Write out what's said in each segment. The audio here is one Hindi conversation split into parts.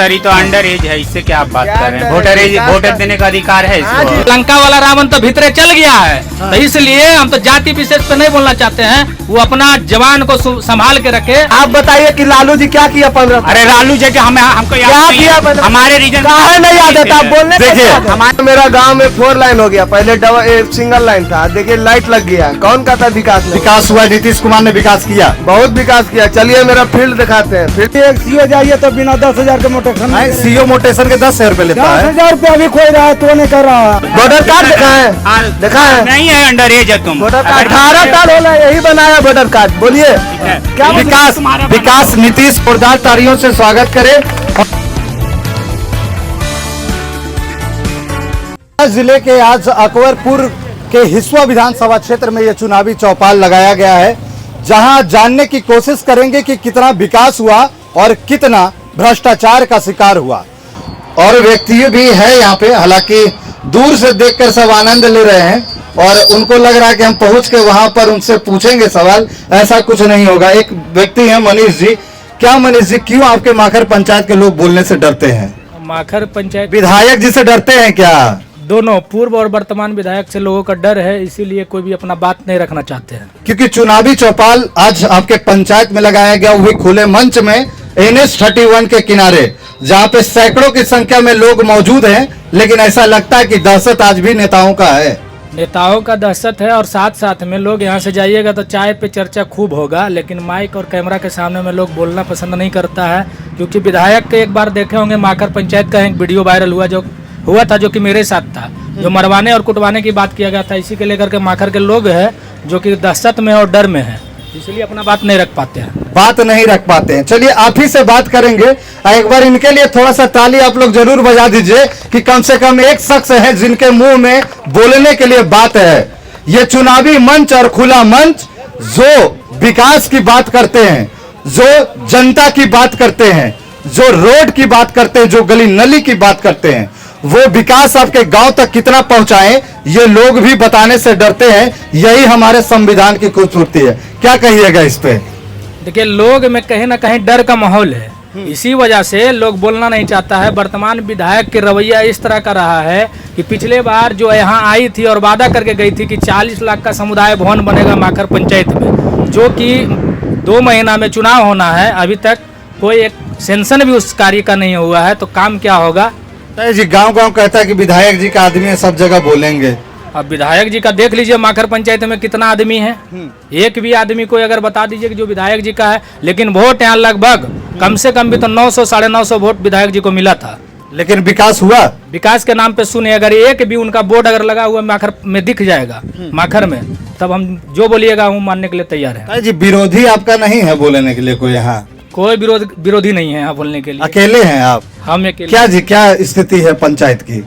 सर, तो अंडर एज है, इससे क्या आप बात कर रहे हैं? वोटर देने का अधिकार है इसको। लंका वाला रावण तो भीतरे चल गया है, तो इसलिए हम तो जाति विशेष पे नहीं बोलना चाहते हैं। वो अपना जवान को संभाल के रखे। आप बताइए कि लालू जी क्या किया 15? अरे लालू जी हमको क्या किया? हमारे रीजन कहा नहीं याद है, आप बोलने। देखिए हमारे मेरा गांव में 4 लाइन हो गया, पहले सिंगल लाइन था। देखिए लाइट लग गया। कौन का था विकास? विकास हुआ, नीतीश कुमार ने विकास किया, बहुत विकास किया। चलिए मेरा फील्ड दिखाते हैं। फिर सीओ जाइए तो बिना 10,000 के मोटेशन सीओ मोटेशन के 10,000 रुपए लेता है। 10,000 रुपया अभी खोई रहा है, तो नहीं कर रहा है। वोटर कार्ड देखा है? नहीं है, अंडर एज है तुम। वोटर कार्ड 18 साल होला, यही बनाया वोटर कार्ड। बोलिए क्या विकास नीतीश जोरदार तालियों से स्वागत करें। जिले के आज अकबरपुर के हिसुआ विधानसभा क्षेत्र में यह चुनावी चौपाल लगाया गया है, जहां जानने की कोशिश करेंगे कि कितना विकास हुआ और कितना भ्रष्टाचार का शिकार हुआ। और व्यक्ति भी है यहाँ पे, हालांकि दूर से देखकर सब आनंद ले रहे हैं और उनको लग रहा है कि हम पहुंच के वहां पर उनसे पूछेंगे सवाल। ऐसा कुछ नहीं होगा। एक व्यक्ति है मनीष जी। क्या मनीष जी, क्यों आपके माखर पंचायत के लोग बोलने से डरते हैं? माखर पंचायत विधायक जी से डरते हैं क्या? दोनों पूर्व और वर्तमान विधायक से लोगों का डर है, इसीलिए कोई भी अपना बात नहीं रखना चाहते हैं। क्योंकि चुनावी चौपाल आज आपके पंचायत में लगाया गया, वो भी खुले मंच में NH 31 के किनारे, जहां पे सैकड़ों की संख्या में लोग मौजूद हैं, लेकिन ऐसा लगता है कि दहशत आज भी नेताओं का है। नेताओं का दहशत है और साथ साथ में लोग यहाँ से जाइएगा तो चाय पे चर्चा खूब होगा, लेकिन माइक और कैमरा के सामने में लोग बोलना पसंद नहीं करता है। क्योंकि विधायक के एक बार देखे होंगे माखर पंचायत का एक वीडियो वायरल हुआ था जो कि मेरे साथ था, जो मरवाने और कुटवाने की बात किया गया था। इसी के लेकर के माखर के लोग हैं जो कि दहशत में और डर में है, इसलिए अपना बात नहीं रख पाते हैं। चलिए आप ही से बात करेंगे। एक बार इनके लिए थोड़ा सा ताली आप लोग जरूर बजा दीजिए कि कम से कम एक शख्स है जिनके मुंह में बोलने के लिए बात है। ये चुनावी मंच और खुला मंच जो विकास की बात करते हैं, जो जनता की बात करते हैं, जो रोड की बात करते हैं, जो गली नली की बात करते हैं, वो विकास आपके गांव तक कितना पहुंचाएं, ये लोग भी बताने से डरते हैं। यही हमारे संविधान की खूबसूरती है। क्या कहिएगा इस पे? देखिए, लोग में कहीं ना कहीं डर का माहौल है, इसी वजह से लोग बोलना नहीं चाहता है। वर्तमान विधायक के रवैया इस तरह का रहा है कि पिछले बार जो यहाँ आई थी और वादा करके गई थी कि 40 लाख का समुदाय भवन बनेगा माखर पंचायत में, जो कि 2 महीना में चुनाव होना है, अभी तक कोई एक सेंशन भी उस कार्य का नहीं हुआ है। तो काम क्या होगा जी? गांव कहता है कि विधायक जी का आदमी है, सब जगह बोलेंगे। अब विधायक जी का देख लीजिए माखर पंचायत में कितना आदमी है। एक भी आदमी को अगर बता दीजिए कि जो विधायक जी का है, लेकिन वोट यहाँ लगभग कम से कम भी तो 900 साढ़े 900 वोट विधायक जी को मिला था। लेकिन विकास हुआ? विकास के नाम पे सुने, अगर एक भी उनका बोर्ड अगर लगा हुआ माखर में दिख जाएगा माखर में, तब हम जो बोलिएगा हम मानने के लिए तैयार है। जी विरोधी आपका नहीं है बोलने के लिए? कोई यहाँ कोई विरोधी नहीं है यहाँ बोलने के लिए। अकेले हैं आप? हम अकेले। क्या जी, क्या स्थिति है पंचायत की?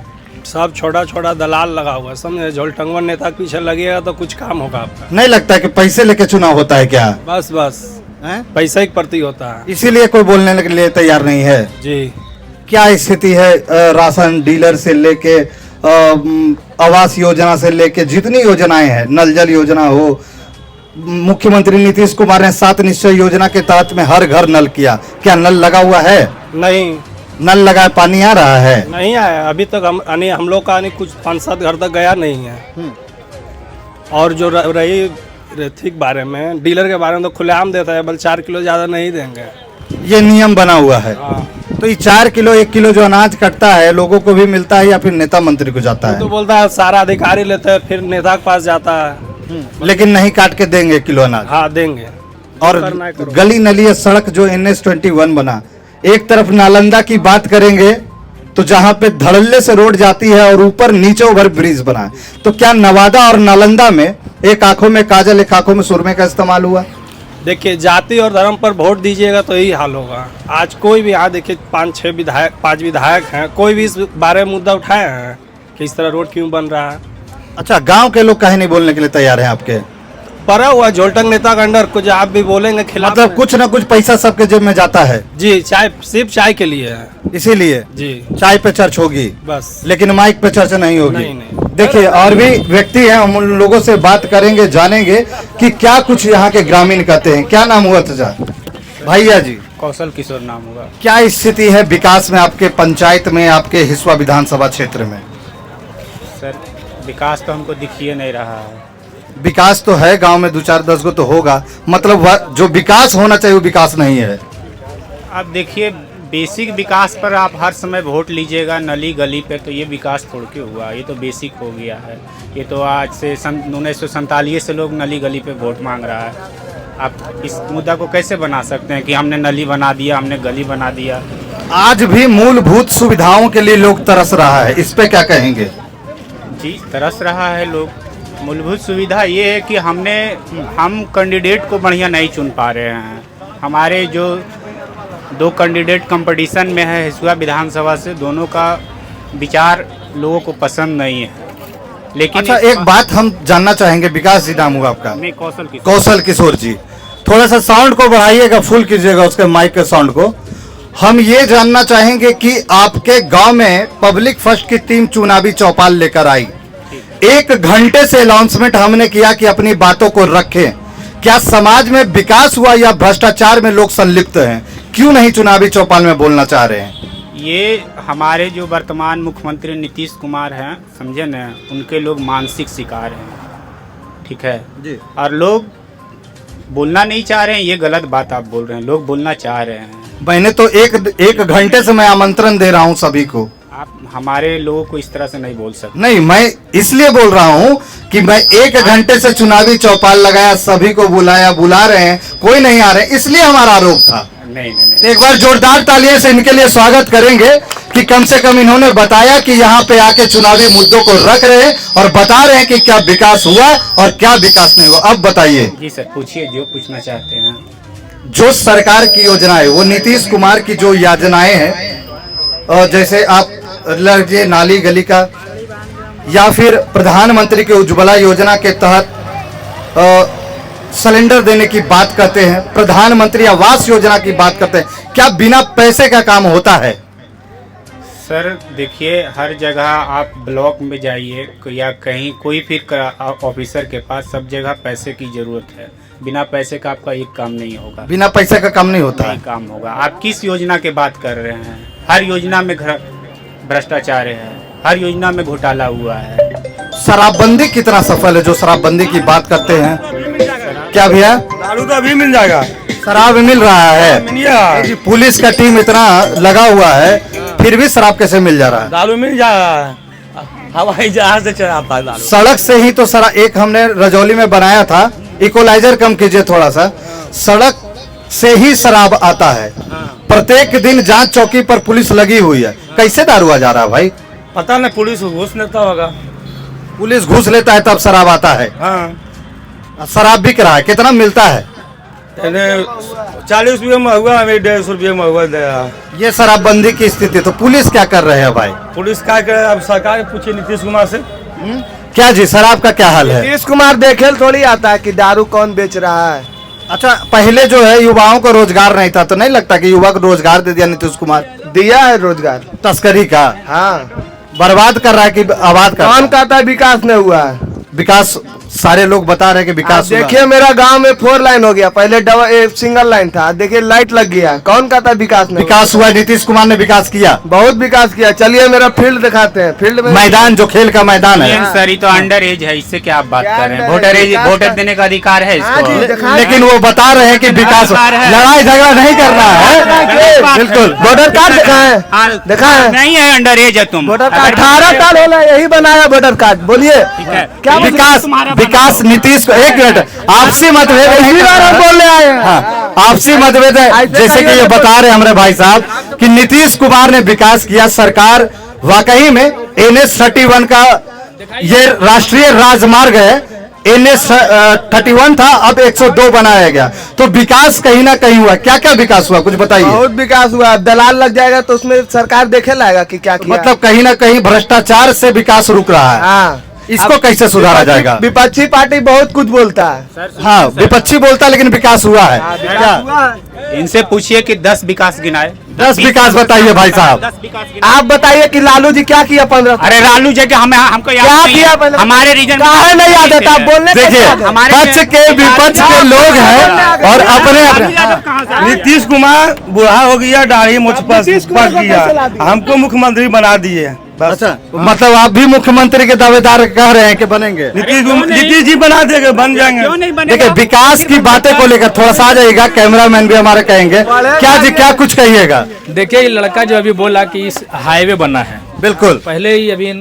सब छोटा छोटा दलाल लगा हुआ, समझे? झोलटंगवन नेता के पीछे लगेगा तो कुछ काम होगा आपका। नहीं लगता कि पैसे लेके चुनाव होता है क्या? बस पैसे ही प्रति होता है, इसीलिए कोई बोलने के लिए तैयार नहीं है जी। क्या स्थिति है राशन डीलर से लेके आवास योजना से लेके जितनी योजनाएं हैं, नल जल योजना हो, मुख्यमंत्री नीतीश कुमार ने 7 निश्चय योजना के तहत में हर घर नल किया, क्या नल लगा हुआ है? नहीं नल लगा, पानी आ रहा है? नहीं आया अभी तक। हम लोग का कुछ 5-7 घर तक गया नहीं है। और जो रही ठीक बारे में, डीलर के बारे में तो खुलेआम देता है, बल 4 किलो ज्यादा नहीं देंगे, ये नियम बना हुआ है। तो ये 4 किलो 1 किलो जो अनाज कटता है लोगों को भी मिलता है या फिर नेता मंत्री को जाता है? तो बोलता है सारा अधिकारी लेते हैं, फिर नेता के पास जाता है। लेकिन नहीं काट के देंगे किलो अनाज? हाँ देंगे। और गली नली सड़क जो NH 21 बना, एक तरफ नालंदा की बात करेंगे तो जहां पे धड़ल्ले से रोड जाती है और ऊपर नीचे ओवर ब्रिज बना है, तो क्या नवादा और नालंदा में एक आंखों में काजल एक आंखों में सुरमे का इस्तेमाल हुआ? देखिए, जाति और धर्म पर वोट दीजिएगा तो यही हाल होगा। आज कोई भी यहाँ देखिए 5 विधायक हैं, कोई भी इस बारे में मुद्दा उठाए हैं कि इस तरह रोड क्यों बन रहा है। अच्छा, गांव के लोग काहे नहीं बोलने के लिए तैयार हैं आपके? पड़ा हुआ झोलटंग नेता का अंडर, कुछ आप भी बोलेंगे खिलाफ। मतलब कुछ ना कुछ पैसा सबके जेब में जाता है? जी, चाय सिर्फ चाय के लिए है, इसीलिए जी चाय पे चर्च होगी बस, लेकिन माइक पे चर्चा नहीं होगी। नहीं। देखिए, और भी व्यक्ति हैं, हम उन लोगों से बात करेंगे, जानेंगे कि क्या कुछ यहाँ के ग्रामीण कहते हैं। क्या नाम हुआ चाचा? भैया जी, कौशल किशोर नाम होगा। क्या स्थिति है विकास में आपके पंचायत में, आपके हिसुआ विधानसभा क्षेत्र में? सर विकास तो हमको दिख ही नहीं रहा है। विकास तो है, गांव में 2-4-10 गो तो होगा, मतलब जो विकास होना चाहिए वो विकास नहीं है। आप देखिए बेसिक विकास पर आप हर समय वोट लीजिएगा नली गली पे, तो ये विकास थोड़ के हुआ, ये तो बेसिक हो गया है। ये तो आज से 1947 से लोग नली गली पे वोट मांग रहा है। आप इस मुद्दा को कैसे बना सकते हैं कि हमने नली बना दिया, हमने गली बना दिया? आज भी मूलभूत सुविधाओं के लिए लोग तरस रहा है, इस पे क्या कहेंगे? जी तरस रहा है लोग। मूलभूत सुविधा ये है कि हम कैंडिडेट को बढ़िया नहीं चुन पा रहे हैं। हमारे जो 2 कैंडिडेट कंपटीशन में है हिसुआ विधानसभा से, दोनों का विचार लोगों को पसंद नहीं है। लेकिन अच्छा, एक बात हम जानना चाहेंगे, विकास जी नाम हुआ आपका? नहीं, कौशल किशोर जी, थोड़ा सा साउंड को बढ़ाइएगा, फुल कीजिएगा उसके माइक के साउंड को। हम ये जानना चाहेंगे कि आपके गांव में पब्लिक फर्स्ट की टीम चुनावी चौपाल लेकर आई, 1 घंटे से अनाउंसमेंट हमने किया कि अपनी बातों को रखें। क्या समाज में विकास हुआ या भ्रष्टाचार में लोग संलिप्त हैं? क्यों नहीं चुनावी चौपाल में बोलना चाह रहे हैं? ये हमारे जो वर्तमान मुख्यमंत्री नीतीश कुमार हैं, समझे न, उनके लोग मानसिक शिकार हैं, ठीक है जी। और लोग बोलना नहीं चाह रहे हैं, ये गलत बात आप बोल रहे हैं। लोग बोलना चाह रहे हैं। मैंने तो एक घंटे से मैं आमंत्रण दे रहा हूं सभी को। आप हमारे लोगों को इस तरह से नहीं बोल सकते। नहीं, मैं इसलिए बोल रहा हूं कि मैं 1 घंटे से चुनावी चौपाल लगाया, सभी को बुलाया, बुला रहे हैं, कोई नहीं आ रहे, इसलिए हमारा आरोप था। नहीं। एक बार जोरदार तालियों से इनके लिए स्वागत करेंगे कि कम से कम इन्होंने बताया कि यहाँ पे आके चुनावी मुद्दों को रख रहे हैं और बता रहे हैं कि क्या विकास हुआ और क्या विकास नहीं हुआ। अब बताइए जी सर, पूछिए जो पूछना चाहते हैं। जो सरकार की योजनाएं, वो नीतीश कुमार की जो योजनाएं हैं, और जैसे आप लीजिए नाली गली का, या फिर प्रधानमंत्री के उज्ज्वला योजना के तहत सिलेंडर देने की बात करते हैं, प्रधानमंत्री आवास योजना की बात करते हैं, क्या बिना पैसे का काम होता है? सर देखिए, हर जगह आप ब्लॉक में जाइए या कहीं कोई फिर ऑफिसर के पास, सब जगह पैसे की जरूरत है। बिना पैसे का आपका एक काम नहीं होगा। बिना पैसे का काम नहीं होता है। काम होगा। आप किस योजना की बात कर रहे हैं? हर योजना में भ्रष्टाचार है, हर योजना में घोटाला हुआ है। शराबबंदी कितना सफल है, जो शराबबंदी की बात करते हैं? क्या भैया? दारू तो अभी मिल जाएगा, शराब मिल रहा है जी। पुलिस का टीम इतना लगा हुआ है, फिर भी शराब कैसे मिल जा रहा है? दारू मिल जाएगा, हवाई जहाज से चढ़ा पाता है। सड़क से ही तो शराब, एक हमने रजौली में बनाया था, इक्वलाइजर कम कीजिए थोड़ा सा, सड़क से ही शराब आता है। प्रत्येक दिन जांच चौकी पर पुलिस लगी हुई है, कैसे दारू जा रहा है भाई? पता नहीं, पुलिस घूस लेता होगा। पुलिस घूस लेता है तब शराब आता है। हाँ, शराब बिक रहा है, कितना मिलता है? 40 रुपये में हुआ, हमें 150 रुपये में हुआ। ये शराबबंदी की स्थिति, तो पुलिस क्या कर रहे हैं भाई? पुलिस क्या करे, अब सरकार पूछिए नीतीश कुमार से। क्या जी, शराब का क्या हाल है? नीतीश कुमार देखे थोड़ी आता है कि दारू कौन बेच रहा है। अच्छा, पहले जो है युवाओं को रोजगार नहीं था, तो नहीं लगता कि युवा को रोजगार दे दिया नीतीश कुमार? दिया है रोजगार। तस्करी का? हाँ, बर्बाद कर रहा है कि आबाद कर? कौन कहता है विकास नहीं हुआ है? विकास सारे लोग बता रहे हैं कि विकास हुआ। देखिए मेरा गांव में 4 लाइन हो गया, पहले सिंगल लाइन था, देखिए लाइट लग गया। कौन कहता है विकास नहीं? विकास हुआ, नीतीश कुमार ने विकास किया, बहुत विकास किया। चलिए मेरा फील्ड दिखाते हैं। फील्ड में मैदान, जो खेल का मैदान है। सर ये तो अंडर एज है, इससे क्या आप बात कर रहे हैं? वोटर देने का अधिकार है इसको। लेकिन वो बता रहे हैं कि विकास, लड़ाई झगड़ा नहीं करना है। बिल्कुल, वोटर कार्ड दिखा है नहीं है, अंडर एज है तुम। वोटर कार्ड 18 साल हो रहा है, यही बनाया वोटर कार्ड। बोलिए क्या विकास नीतीश को, एक मिनट, आपसी मतभेद बोलने आए हैं। हाँ, आपसी मतभेद है। जैसे कि ये बता रहे हमारे भाई साहब कि नीतीश कुमार ने विकास किया, सरकार वाकई में NH 31 का, ये राष्ट्रीय राजमार्ग है, NH 31 था, अब 102 बनाया गया, तो विकास कहीं ना कहीं हुआ। क्या क्या विकास हुआ, कुछ बताइए। बहुत विकास हुआ। दलाल लग जाएगा तो उसमें सरकार देखे लाएगा कि क्या किया। मतलब कहीं ना कहीं भ्रष्टाचार से विकास रुक रहा है। हाँ, इसको कैसे सुधारा जाएगा? विपक्षी पार्टी बहुत कुछ बोलता है। हाँ, विपक्षी बोलता है, लेकिन विकास हुआ है क्या? इनसे पूछिए कि 10 विकास गिनाए, 10 विकास बताइए भाई साहब। 10 विकास आप बताइए कि लालू जी क्या किया 15 अरे लालू जी के हमें हमको याद क्या नहीं किया है। पहले? हमारे रीजन काहे नहीं याद है? आप बोलने कैसे देखिए याद है? हमारे पक्ष के विपक्ष के लोग हैं और अपने अपने नीतीश कुमार बुढ़ा हो गया, दाढ़ी मुझ पर नीतीश कुमार को गया, कैसे ला दिया? हमको मुख्यमंत्री बना दिए। बस अच्छा मतलब आप भी मुख्यमंत्री के दावेदार कह रहे हैं कि बनेंगे। नीतीश जी बना देंगे, बन जाएंगे। क्यों नहीं बनेगा? देखिए विकास की बातें को लेकर थोड़ा सा आ जाइएगा, कैमरामैन भी हमारे कहेंगे क्या जी, क्या कुछ कहिएगा। देखिए ये लड़का जो अभी बोला कि इस हाईवे बना है, बिल्कुल पहले ही अभी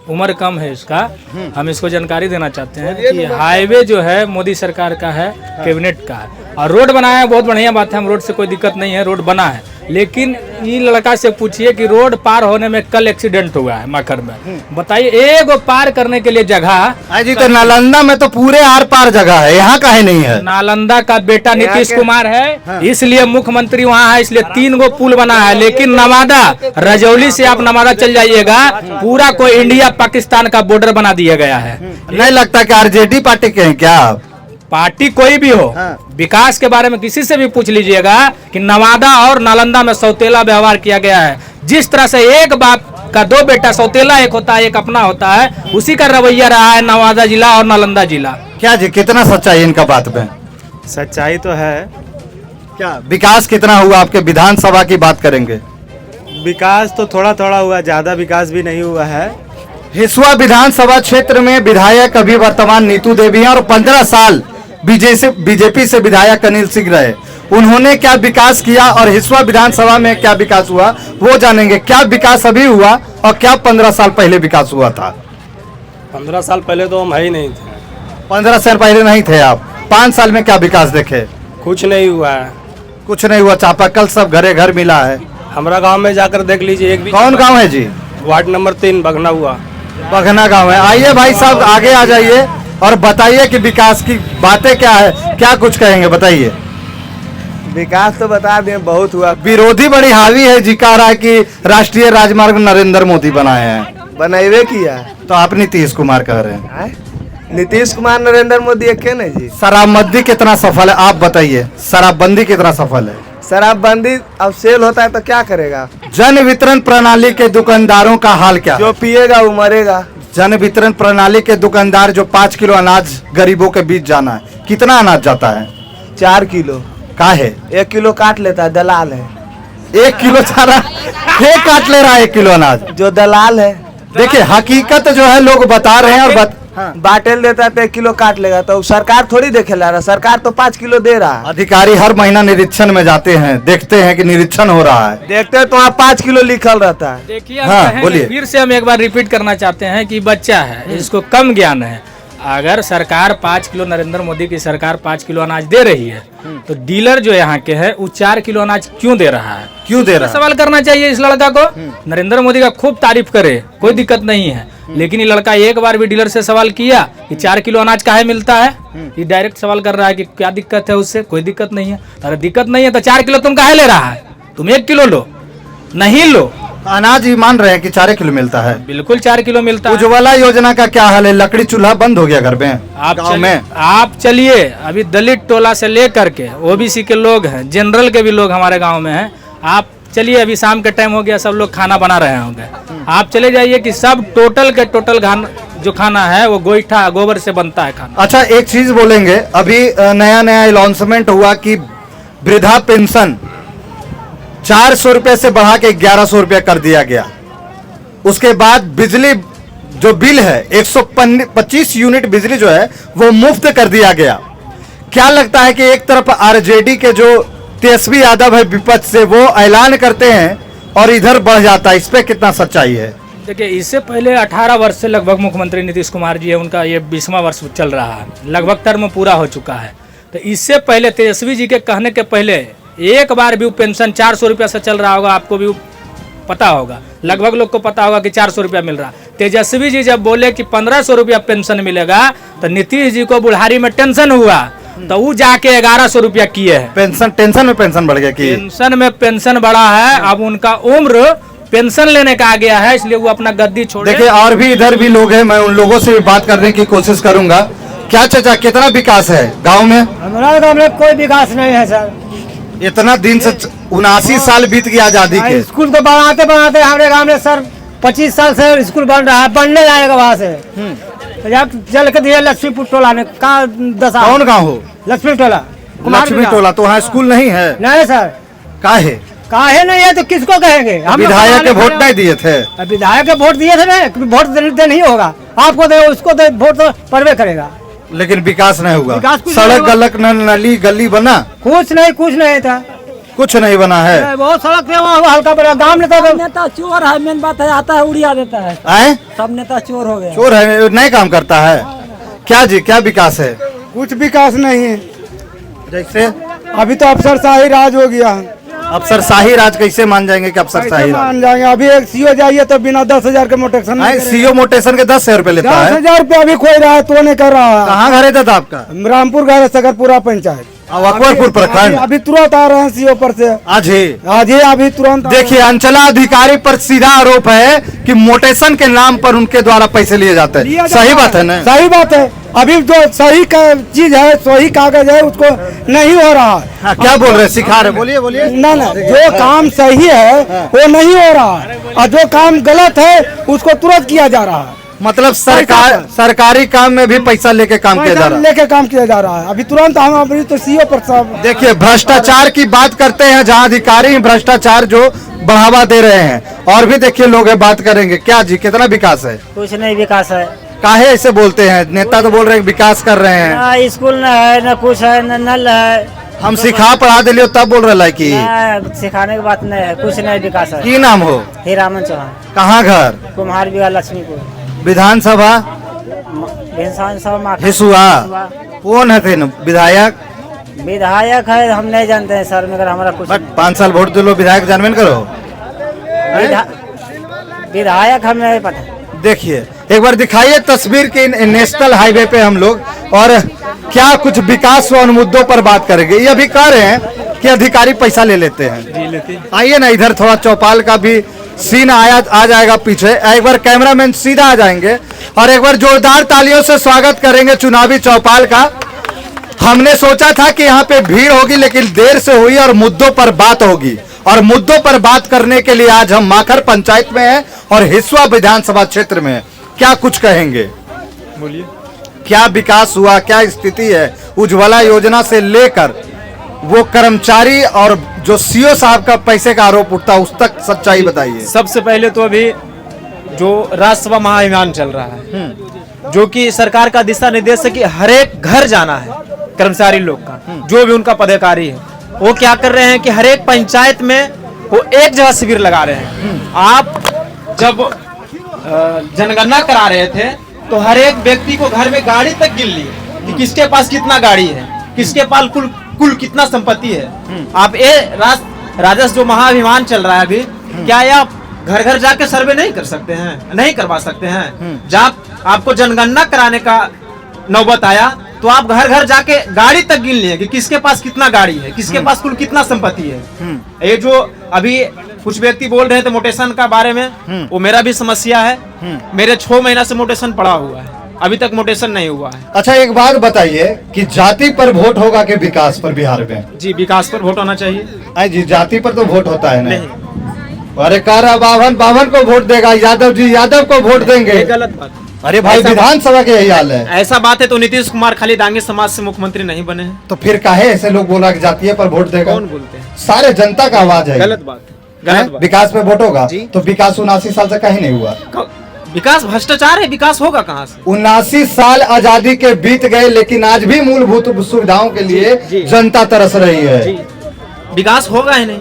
उम्र कम है इसका, हम इसको जानकारी देना चाहते हैं कि हाईवे जो है मोदी सरकार का है, कैबिनेट का है, और रोड बनाया है, बहुत बढ़िया बात है, हम रोड से कोई दिक्कत नहीं है, रोड बना है। लेकिन ये लड़का से पूछिए कि रोड पार होने में कल एक्सीडेंट हुआ है माखर में, बताइए एक पार करने के लिए जगह। जी तो नालंदा में तो पूरे आर पार जगह है, यहाँ काहे नहीं है। नालंदा का बेटा नीतीश कुमार है, इसलिए मुख्यमंत्री वहाँ है, इसलिए 3 गो पुल बना है। लेकिन नवादा, रजौली से आप नवादा चल जाइएगा, पूरा कोई इंडिया पाकिस्तान का बॉर्डर बना दिया गया है। नहीं लगता कि आरजेडी पार्टी के हैं क्या आप? पार्टी कोई भी हो, विकास के बारे में किसी से भी पूछ लीजिएगा कि नवादा और नालंदा में सौतेला व्यवहार किया गया है। जिस तरह से एक बाप का 2 बेटा, सौतेला एक होता है, एक अपना होता है, उसी का रवैया रहा है नवादा जिला और नालंदा जिला। क्या जी कितना सच्चाई इनका बात में? सच्चाई तो है। क्या विकास कितना हुआ आपके विधानसभा की बात करेंगे? विकास तो थोड़ा थोड़ा हुआ, ज्यादा विकास भी नहीं हुआ है। हिसुआ विधानसभा क्षेत्र में विधायक अभी वर्तमान नीतू देवी हैं और 15 साल बीजेपी से विधायक अनिल सिंह रहे। उन्होंने क्या विकास किया और हिसुआ विधानसभा में क्या विकास हुआ वो जानेंगे। क्या विकास अभी हुआ और क्या 15 साल पहले विकास हुआ था? 15 साल पहले तो हम है ही नहीं थे। 15 साल पहले नहीं थे आप, 5 साल में क्या विकास देखे? कुछ नहीं हुआ है। कुछ नहीं हुआ, चापाकल सब घरे घर मिला है। हमारा गांव में जाकर देख लीजिए, एक भी कौन गांव है जी? वार्ड नंबर 3 बगना हुआ। बघना गांव है। आइए भाई साहब आगे आ जाइए और बताइए कि विकास की बातें क्या है, क्या कुछ कहेंगे बताइए। विकास तो बता दें बहुत हुआ। विरोधी बड़ी हावी है जी, कह रहा है कि राष्ट्रीय राजमार्ग नरेंद्र मोदी बनाए हैं, बनाइए किया तो आप नीतीश कुमार कह रहे हैं। है? नीतीश कुमार नरेंद्र मोदी एक के नहीं जी। शराबबंदी कितना सफल है आप बताइए, शराबबंदी कितना सफल है? शराबबंदी अब सेल होता है तो क्या करेगा? जन वितरण प्रणाली के दुकानदारों का हाल क्या है? जो पिएगा वो मरेगा। जन वितरण प्रणाली के दुकानदार जो 5 किलो अनाज गरीबों के बीच जाना है, कितना अनाज जाता है? 4 किलो। काहे? 1 किलो काट लेता है, दलाल है। 1 किलो सारा फेंक काट ले रहा है 1 किलो अनाज। जो दलाल है देखिए हकीकत जो है लोग बता रहे हैं और बाटेल देता है तो 1 किलो काट लेगा, तो सरकार थोड़ी देखे ला रहा, सरकार तो 5 किलो दे रहा है। अधिकारी हर महीना निरीक्षण में जाते हैं, देखते हैं कि निरीक्षण हो रहा है, देखते हैं तो वहाँ 5 किलो लिखल रहता है। देखिए हाँ, हम कहेंगे, बोलिए। फिर से हम एक बार रिपीट करना चाहते हैं कि बच्चा है, इसको कम ज्ञान है। अगर सरकार 5 किलो, नरेंद्र मोदी की सरकार 5 किलो अनाज दे रही है, तो डीलर जो यहाँ के है वो 4 किलो अनाज क्यों दे रहा है? क्यों दे रहा है? सवाल करना चाहिए इस लड़का को। नरेंद्र मोदी का खूब तारीफ करे, कोई दिक्कत नहीं है, लेकिन ये लड़का एक बार भी डीलर से सवाल किया कि 4 किलो अनाज काहे मिलता है? ये डायरेक्ट सवाल कर रहा है कि क्या दिक्कत है उससे। कोई दिक्कत नहीं है। अरे दिक्कत नहीं है तो 4 किलो तुम काहे ले रहा है? तुम 1 किलो लो, नहीं लो। अनाज ही मान रहे हैं कि 4 किलो मिलता है। बिल्कुल 4 किलो मिलता है। उज्ज्वला योजना का क्या हाल है? लकड़ी चूल्हा बंद हो गया घर में, गाँव में। आप चलिए, अभी दलित टोला से लेकर के ओबीसी के लोग हैं, जनरल के भी लोग हमारे गांव में हैं। आप चलिए, अभी शाम के टाइम हो गया, सब लोग खाना बना रहे होंगे। आप चले जाइए कि सब टोटल के टोटल जो खाना है वो गोईठा गोबर से बनता है खाना। अच्छा एक चीज बोलेंगे, अभी नया नया अनाउंसमेंट हुआ कि वृद्धा पेंशन 400 रुपए से बढ़ा के 1100 रुपए कर दिया गया। उसके बाद बिजली जो बिल है 125 यूनिट बिजली जो है वो मुफ्त कर दिया गया। क्या लगता है कि एक तरफ आरजेडी के जो तेजस्वी यादव है विपक्ष से, वो ऐलान करते हैं और इधर बढ़ जाता है, इस पे कितना सच्चाई है? देखिए, इससे पहले 18 वर्ष से लगभग मुख्यमंत्री नीतीश कुमार जी है, उनका ये 20वां वर्ष चल रहा है, लगभग टर्म पूरा हो चुका है। तो इससे पहले तेजस्वी जी के कहने के पहले एक बार भी पेंशन 400 रुपया से चल रहा होगा, आपको भी पता होगा, लगभग लोग को पता होगा कि 400 रुपया मिल रहा। तेजस्वी जी जब बोले कि 1500 रुपया पेंशन मिलेगा तो नीतीश जी को बुढ़ारी में टेंशन हुआ, तो वो जाके 1100 रुपया किए हैं। पेंशन टेंशन में पेंशन बढ़ गया कि पेंशन में पेंशन बढ़ा है। अब उनका उम्र पेंशन लेने का आ गया है, इसलिए वो अपना गद्दी छोड़े। देखिए और भी इधर भी लोग हैं, मैं उन लोगों से भी बात करने की कोशिश करूंगा। क्या चाचा कितना विकास है गांव में? हमारे गांव में कोई विकास नहीं है सर। इतना दिन से 79 साल बीत गई आजादी के। स्कूल को बनाते बनाते हमारे गांव में सर 25 साल से स्कूल बन रहा है, बनने जाएगा वहाँ से। तो जब चल के दिया लक्ष्मीपुर टोला में, कहाँ दशा कौन गाँव हो? लक्ष्मी टोला, लक्ष्मी टोला। तो वहाँ स्कूल नहीं है? नहीं सर। काहे? काहे नहीं है तो किसको कहेंगे? हम विधायक के वोट नहीं दिए थे? विधायक के वोट दिए थे ना, वोट देने नहीं होगा, आपको दे उसको दे, वोट तो पड़वे करेगा, लेकिन विकास नहीं हुआ। विकास कुछ सड़क नहीं हुआ। गलक नली गली बना? कुछ नहीं था, कुछ नहीं बना है। बहुत सड़क थे वहाँ, हल्का बड़ा गाँव में तो नेता चोर है, मेन बात है, आता है उड़िया देता है। आए? सब नेता चोर हो गए। चोर है, नहीं काम करता है क्या जी? क्या विकास है? कुछ विकास नहीं है। जैसे अभी तो अफसरशाही राज हो गया, अफसरशाही राज कैसे मान जाएंगे कि अफसरशाही राज? मान जाएंगे। अभी एक सीओ जाइए तो बिना 10,000 के मोटेक्शन, सीओ मोटेशन के 10 रुपए लेता है। 10,000 रुपये अभी खोई रहा है, तो नहीं कर रहा है। कहाँ घर है दादा आपका? रामपुर घर है, सकरपुरा पंचायत, अकबरपुर प्रखंड। अभी तुरंत आ रहे हैं सीओ पर से, आज ही अभी तुरंत। देखिए, अंचलाधिकारी पर सीधा आरोप है कि मोटेशन के नाम पर उनके द्वारा पैसे लिए जाते हैं। सही बात है ना? सही बात है। अभी जो सही चीज है, सही कागज है, उसको नहीं हो रहा है। हाँ, क्या बोल रहे हैं? सिखा रहे? बोलिए बोलिए। ना जो काम सही है वो नहीं हो रहा है, और जो काम गलत है उसको तुरंत किया जा रहा है। मतलब सरकारी काम में भी पैसा लेके काम किया जा रहा है। लेके काम किया जा रहा है। अभी तुरंत हम अभी तो सीओ पर सब। देखिए, भ्रष्टाचार की बात करते हैं, जहाँ अधिकारी भ्रष्टाचार जो बढ़ावा दे रहे हैं, और भी देखिए लोग है, बात करेंगे। क्या जी, कितना विकास है? कुछ नहीं विकास है। काहे ऐसे बोलते हैं? नेता तो बोल रहे हैं विकास कर रहे हैं। ना स्कूल न है, न कुछ है, न नल है। हम सिखा पढ़ा दिलियो तब बोल रहे कि ना, सिखाने की बात नहीं है, कुछ नहीं विकास है। की नाम हो? हीरामन चौहान, कहाँ घर? कुम्हार बिहार, लक्ष्मीपुर। विधानसभा विधानसभा हिसुआ। कौन है थे विधायक? विधायक है, हम नहीं जानते हैं सर, मगर हमारा कुछ 5 साल वोट दिलो, विधायक जानबे न करो। विधायक हमें नहीं पता। देखिए, एक बार दिखाइए तस्वीर के नेशनल हाईवे पे हम लोग, और क्या कुछ विकास व मुद्दों पर बात करेंगे। ये अभी कह रहे हैं कि अधिकारी पैसा ले लेते हैं। आइए ना, इधर थोड़ा चौपाल का भी सीन आ जाएगा पीछे। एक बार कैमरामैन सीधा आ जाएंगे और एक बार जोरदार तालियों से स्वागत करेंगे चुनावी चौपाल का। हमने सोचा था कि यहाँ पे भीड़ होगी, लेकिन देर से हुई और मुद्दों पर बात होगी। और मुद्दों पर बात करने के लिए आज हम माखर पंचायत में हैं और हिसुआ विधानसभा क्षेत्र में। क्या कुछ कहेंगे? बोलिए। क्या विकास हुआ, क्या स्थिति है उज्ज्वला योजना से लेकर वो कर्मचारी और जो सीओ साहब का पैसे का आरोप उठता, उस तक सच्चाई बताइए। सबसे पहले तो अभी जो राज्यसभा महाअभियान चल रहा है, जो कि सरकार का दिशा निर्देश है कि हर एक घर जाना है कर्मचारी लोग का, जो भी उनका पदाधिकारी है, वो क्या कर रहे हैं कि हर एक पंचायत में वो एक जगह शिविर लगा रहे हैं। आप जब जनगणना करा रहे थे तो हर एक व्यक्ति को घर में गाड़ी तक गिन लिए कि किसके पास कितना गाड़ी है, किसके पास कुल कितना संपत्ति है। आप ये राजस्व जो महाअभियान चल रहा है अभी, क्या ये आप घर घर जाके सर्वे नहीं कर सकते हैं? नहीं करवा सकते हैं? जब आपको जनगणना कराने का नौबत आया तो आप घर घर जाके गाड़ी तक गिन लिए कि किसके पास कितना गाड़ी है, किसके पास कुल कितना संपत्ति है। ये जो अभी कुछ व्यक्ति बोल रहे थे मोटेशन का बारे में, वो मेरा भी समस्या है। मेरे 6 महीना से मोटेशन पड़ा हुआ है, अभी तक मोटेशन नहीं हुआ है। अच्छा, एक बात बताइए कि जाति पर वोट होगा कि विकास पर बिहार में? जी, विकास पर वोट होना चाहिए। आई जी, जाति पर तो वोट होता है नहीं। अरे कह रहा बावन को वोट देगा, यादव जी यादव को वोट देंगे। गलत बात। अरे भाई, विधानसभा के यही हाल है। ऐसा बात है तो नीतीश कुमार खाली डांगे समाज से मुख्यमंत्री नहीं बने हैं। तो फिर काहे ऐसे लोग बोला कि जातीय पर वोट देगा? कौन बोलते हैं? सारे जनता का आवाज है। गलत बात, गलत बात। विकास पे वोट होगा जी। तो विकास 79 साल से कहीं नहीं हुआ। विकास भ्रष्टाचार है, विकास होगा कहाँ से? 79 साल आजादी के बीत गए, लेकिन आज भी मूलभूत सुविधाओं के लिए जनता तरस रही है। विकास होगा ही नहीं।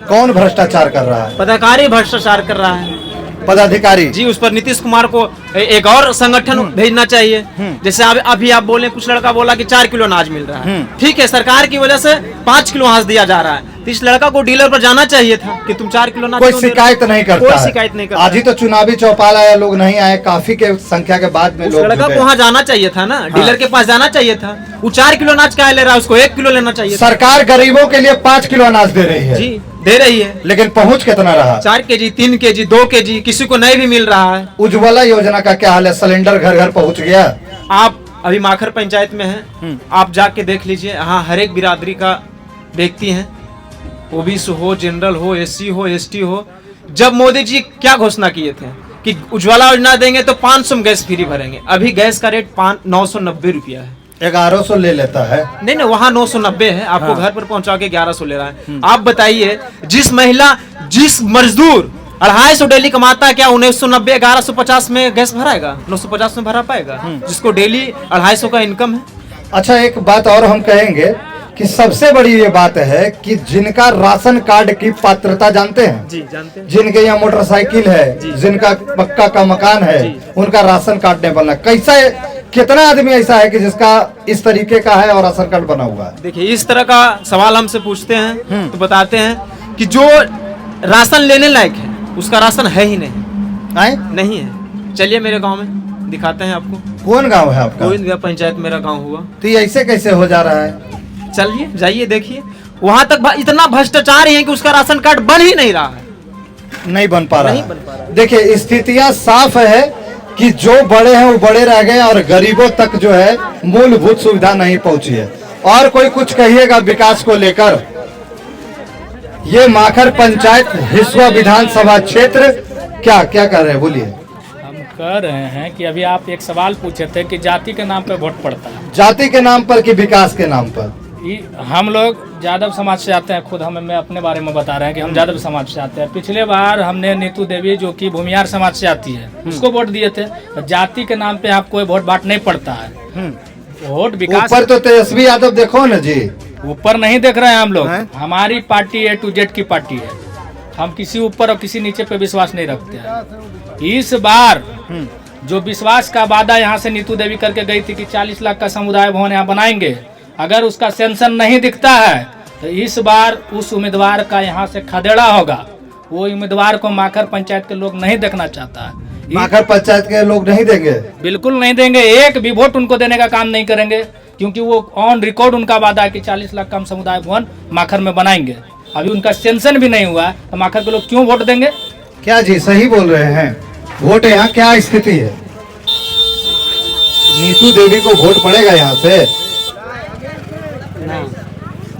कौन भ्रष्टाचार कर रहा है? पदाधिकारी भ्रष्टाचार कर रहा है। पदाधिकारी जी, उस पर नीतीश कुमार को एक और संगठन भेजना चाहिए। जैसे अभी आप बोले, कुछ लड़का बोला कि 4 किलो अनाज मिल रहा है। ठीक है, सरकार की वजह से 5 किलो अनाज दिया जा रहा है, तो इस लड़का को डीलर पर जाना चाहिए था कि तुम 4 किलो अनाज। कोई शिकायत नहीं करता। कोई शिकायत नहीं करता। आज ही तो चुनावी चौपाल आया, लोग नहीं आए, काफी के संख्या के बाद में लोग लड़का को वहाँ जाना चाहिए था ना, डीलर के पास जाना चाहिए था। वो 4 किलो अनाज क्या ले रहा है, उसको 1 किलो लेना चाहिए। सरकार गरीबों के लिए 5 किलो अनाज दे रही है। जी, दे रही है, लेकिन पहुंच कितना रहा? 4 केजी, 3 केजी, 2 केजी, किसी को नहीं भी मिल रहा है। उज्ज्वला योजना का क्या हाल है? सिलेंडर घर घर पहुंच गया? आप अभी माखर पंचायत में हैं, आप जाके देख लीजिए, यहाँ हर एक बिरादरी का व्यक्ति है, ओबीसी हो, जनरल हो, एससी हो, एसटी हो। जब मोदी जी क्या घोषणा किए थे कि उज्ज्वला योजना देंगे तो 500 में गैस फ्री भरेंगे, अभी गैस का रेट 990 रुपया है। 1100 ले लेता है। नहीं, वहाँ 990 है, आपको घर पर पहुंचा के 1100 ले रहा है। आप बताइए, जिस मजदूर 250 डेली कमाता है, क्या 1990 1150 में गैस भराएगा? 950 में भरा पाएगा जिसको डेली 250 का इनकम है? अच्छा, एक बात और हम कहेंगे कि सबसे बड़ी ये बात है कि जिनका राशन कार्ड की पात्रता जानते हैं जी, जानते हैं। जिनके यहाँ मोटरसाइकिल है, जिनका पक्का का मकान है, उनका राशन कार्ड नहीं बना। कैसा है, कितना आदमी ऐसा है कि जिसका इस तरीके का है और राशन कार्ड बना हुआ है? देखिए, इस तरह का सवाल हमसे पूछते हैं तो बताते हैं कि जो राशन लेने लायक है उसका राशन है ही नहीं है। चलिए मेरे गांव में दिखाते हैं आपको। कौन गांव है आपका? गोविंदगढ़ पंचायत मेरा गांव हुआ। तो ये ऐसे कैसे हो जा रहा है? चलिए जाइए देखिए, वहां तक इतना भ्रष्टाचार है कि उसका राशन कार्ड बन ही नहीं रहा है। नहीं बन पा रहा है। देखिए, स्थितियां साफ है कि जो बड़े हैं वो बड़े रह गए और गरीबों तक जो है मूलभूत सुविधा नहीं पहुंची है। और कोई कुछ कहिएगा विकास को लेकर? ये माखर पंचायत हिस्वा विधानसभा क्षेत्र क्या कर रहे हैं, बोलिए। हम कह रहे हैं कि अभी आप एक सवाल पूछे थे कि जाति के नाम पे वोट पड़ता है। जाति के नाम पर कि विकास के नाम पर? हम लोग यादव समाज से आते हैं, खुद मैं अपने बारे में बता रहे हैं कि हम यादव समाज से आते हैं। पिछले बार हमने नीतू देवी जो कि भूमियार समाज से आती है उसको वोट दिए थे। जाति के नाम पे आप कोई वोट बाट नहीं पड़ता है। वोट विकास ऊपर तो तेजस्वी यादव देखो ना जी, ऊपर नहीं देख रहे हैं हम लोग। हमारी पार्टी A to Z की पार्टी है, हम किसी ऊपर और किसी नीचे पे विश्वास नहीं रखते हैं। इस बार जो विश्वास का वादा यहाँ से नीतू देवी करके गई थी कि 40 लाख का समुदाय भवन यहाँ बनाएंगे, अगर उसका सेंसन नहीं दिखता है तो इस बार उस उम्मीदवार का यहाँ से खदेड़ा होगा। वो उम्मीदवार को माखर पंचायत के लोग नहीं देखना चाहता है। माखर पंचायत के लोग नहीं देंगे, बिल्कुल नहीं देंगे। एक भी वोट उनको देने का काम नहीं करेंगे, क्योंकि वो ऑन रिकॉर्ड उनका वादा है कि 40 लाख का हम समुदाय भवन माखर में बनाएंगे। अभी उनका सेंसन भी नहीं हुआ तो माखर के लोग क्यों वोट देंगे? क्या जी सही बोल रहे हैं? वोट यहाँ क्या स्थिति है? नीतू देवी को वोट पड़ेगा यहाँ से?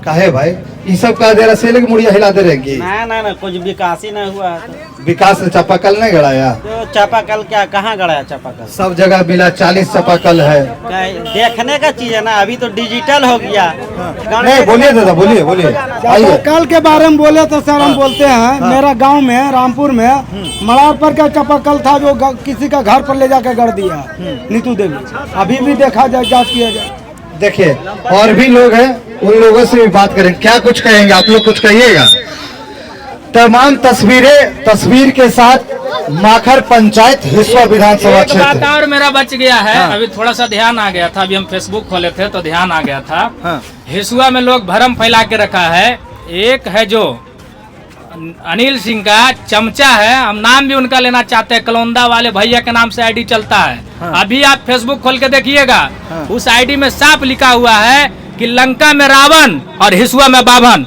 काहे भाई, ये सब कह दे रहा से लगे मुड़िया हिला दे रहेंगी। ना कुछ विकास ही नहीं हुआ है। तो विकास चापाकल नहीं गड़ाया? जो चापाकल क्या, कहाँ गड़ाया चापाकल? सब जगह मिला 40 चापाकल है। देखने का चीज है ना, अभी तो डिजिटल हो गया। नहीं, बोलिए दादा, बोलिए आइए। कल के बारे में बोले तो सर हम बोलते हैं, मेरा गांव में रामपुर में मलार पर का चापाकल था जो किसी का घर पर ले जाकर गड़ दिया नीतू देवी। अभी भी देखा जाए, जांच किया जाए। देखिए, और भी लोग हैं, उन लोगों से भी बात करें। क्या कुछ कहेंगे आप लोग? कुछ कहिएगा। तमाम तस्वीर के साथ माखर पंचायत हिस्वा विधानसभा क्षेत्र। बात और मेरा बच गया है। अभी थोड़ा सा ध्यान आ गया था, अभी हम फेसबुक खोले थे तो ध्यान आ गया था। हिस्वा में लोग भरम फैला के रखा है। एक है जो अनिल सिंह का चमचा है, हम नाम भी उनका लेना चाहते हैं, कलौंदा वाले भैया के नाम से आईडी चलता है। अभी आप फेसबुक खोल के देखिएगा, उस आईडी में साफ लिखा हुआ है कि लंका में रावण और हिस्वा में बाभन।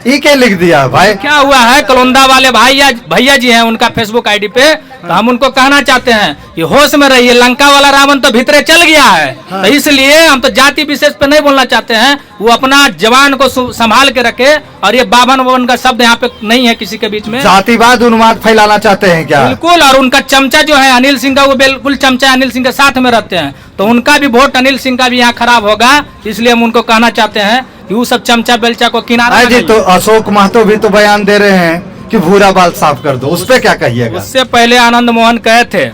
ये क्या लिख दिया भाई? क्या हुआ है, कलौंदा वाले भैया जी हैं उनका फेसबुक आईडी पे। तो हम उनको कहना चाहते हैं कि होश में रहिए, लंका वाला रावण तो भीतरे चल गया है। तो इसलिए हम तो जाति विशेष पे नहीं बोलना चाहते हैं, वो अपना जवान को संभाल के रखे। और ये बाभन का शब्द यहाँ पे नहीं है किसी के बीच में। जातिवाद उन्माद फैलाना चाहते हैं क्या? बिल्कुल। और उनका चमचा जो है अनिल सिंह का, वो बिल्कुल चमचा अनिल सिंह के साथ में रहते हैं, तो उनका भी वोट अनिल सिंह का भी यहाँ खराब होगा। इसलिए हम उनको कहना चाहते हैं कि वो सब चमचा बेलचा को किनारा। जी, तो अशोक महतो भी तो बयान दे रहे हैं कि भूरा बाल साफ कर दो, उस पे क्या कहिएगा? उससे पहले आनंद मोहन कहे थे।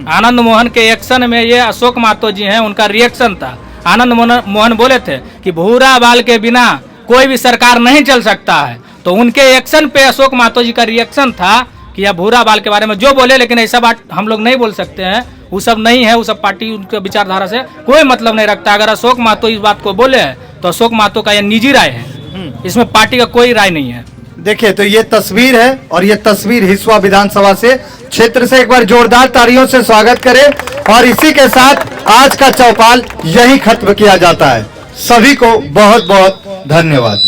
आनंद मोहन के एक्शन में ये अशोक महतो जी हैं, उनका रिएक्शन था। आनंद मोहन बोले थे कि भूरा बाल के बिना कोई भी सरकार नहीं चल सकता है। तो उनके एक्शन पे अशोक महतो जी का रिएक्शन था कि यह भूरा बाल के बारे में जो बोले, लेकिन ऐसा बात हम लोग नहीं बोल सकते हैं। वो सब नहीं है, वो सब पार्टी उनके विचारधारा से कोई मतलब नहीं रखता। अगर अशोक महतो इस बात को बोले तो अशोक महतो का यह निजी राय है, इसमें पार्टी का कोई राय नहीं है। देखिए, तो ये तस्वीर है और ये तस्वीर हिस्वा विधानसभा से क्षेत्र से। एक बार जोरदार तालियों से स्वागत करें। और इसी के साथ आज का चौपाल यही खत्म किया जाता है। सभी को बहुत बहुत धन्यवाद।